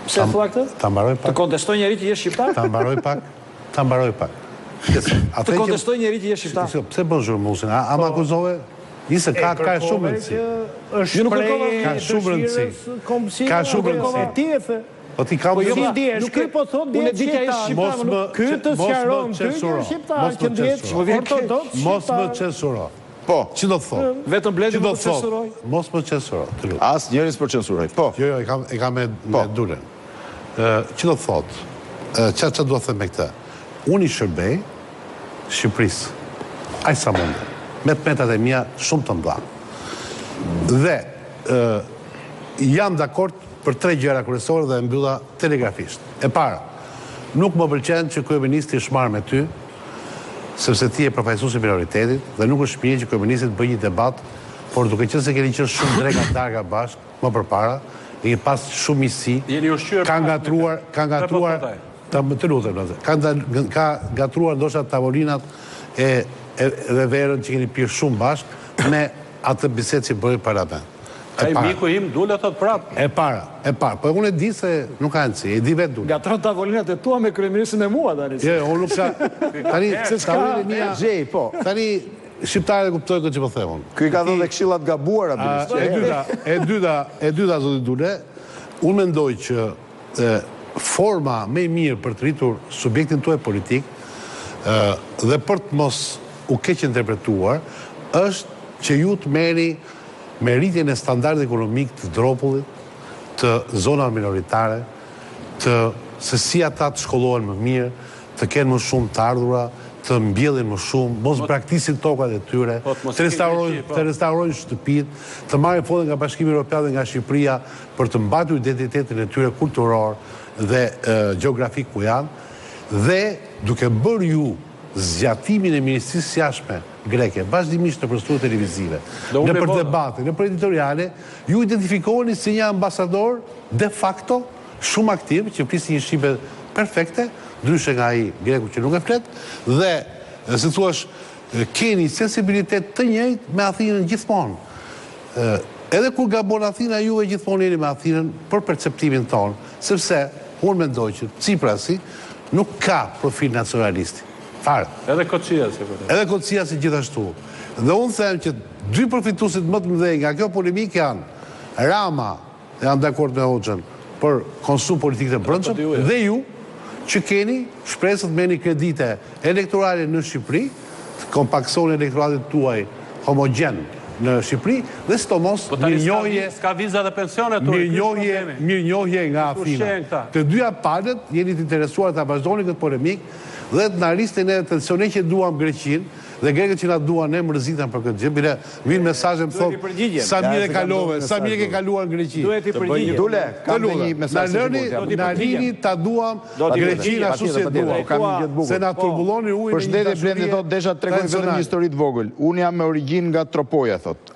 Pse thua këtë? Ta mbaroj pak. Të kontestoj njëri që je shqiptar? Ta mbaroj pak. Të kontestoj njëri që je shqiptar? Pse bën zhurmusin? A më akuzove? Nisë ka shumë rëndësi. Ju nuk kërkova ka shumë rëndësi. Ka shumë rëndësi. Po ti kam Nuk ky po thot unë di që ai shqiptar, ky të sqaron ty që shqiptar që ndihet ortodoks. Mos më censuro. Po. Ç'i do të thotë? Vetëm Bledi më censuroj. Mos më censuro. As njerëz po censuroj. Po. Jo, e kam me duren. Ç'i do të thotë? Ç'a do të them me këtë? Unë i shërbej Shqipërisë. Aq sa mund. Me të metat e mia shumë të mëdha. Dhe jam dakord për 3 gjëra kryesore dhe mbylla telegrafisht. E para, nuk më pëlqen që kryeministri është marrë me ty, sepse ti je përfaqësuesi i minoritetit dhe nuk është mirë që kryeministri të bëjë një debat, por duke qenë se keni qenë shumë drega darga bashkë më përpara, keni pas shumë miqësi. Jeni ushqyer. Ka gatruar, të lutem, ka gatruar ndoshta tavolinat dhe verën që keni pirë shumë bashkë me atë bisedë që bëri parlament. Ai miku im dule thot prap. E para. Po unë e di se nuk ka rëndësi, e di vetë dule. Gatron tavolinat e tua me kryeministrin e mua tani. Jo, unë nuk ka. Tani tavolinat e mia. Gjej, po. Tani shqiptarët kuptojnë këtë që po them unë. Ky ka dhënë këshillat gabuara E dyta zoti Dule, unë mendoj që forma më e mirë për të rritur subjektin tuaj politik dhe për të mos u keq interpretuar është që ju të merrni me rritjen e standardit ekonomik të dropullit, të zonave minoritare, se si ata të shkollohen më mirë, të kenë më shumë të ardhura, të mbjellin më shumë, mos braktisin tokat e tyre, të restaurojnë shtëpitë, të marrin fondë nga Bashkimi Evropian dhe nga Shqipëria për të mbatur identitetin e tyre kulturor dhe gjeografik ku janë, dhe duke bërë ju zgjatimin e Ministrisë Jashtme greke, vazhdimisht në përstuar televizive, në për debate, në për editoriale, ju identifikoheni si një ambasador de facto shumë aktiv, që flisni një shqipe perfekte, ndryshe nga ai greku që nuk e flet, dhe si thua, keni sensibilitet të njëjtë me Athinën gjithmonë. Edhe kur gabon Athina, ju e gjithmonë jeni me Athinën për perceptimin tonë, sepse unë mendoj që Tsiprasi nuk ka profil nacionalisti. Edhe Kociasi. Edhe Kociasi gjithashtu. Dhe unë them që 2 përfituesit më të mëdhenj nga kjo polemik janë Rama, janë dakord me Hoxhën për konsum politik të brendshëm, dhe ju që keni shpresë të merrni kredite elektorale në Shqipëri, të kompaksoni elektoratin tuaj homogjen në Shqipëri, dhe sidomos mirënjohje nga Athina. Të dyja palët jeni të interesuar të vazhdoni këtë polemik dhe të na rrisni ne tensione që duam Greqinë dhe grekët që na duan ne mërziten për këtë gjë. Bile vin mesazhe më thonë sa mirë e kalove, sa mirë e ke kaluar në Greqi. Duhet i përgjigjem. Dule, kam një mesazh. Na lini ta duam Greqinë ashtu si e duam. Se na turbulloni ujin. Përshëndetje Blendi, thotë desha të tregoj vetëm një histori të vogël. Unë jam me origjinë nga Tropoja, thotë.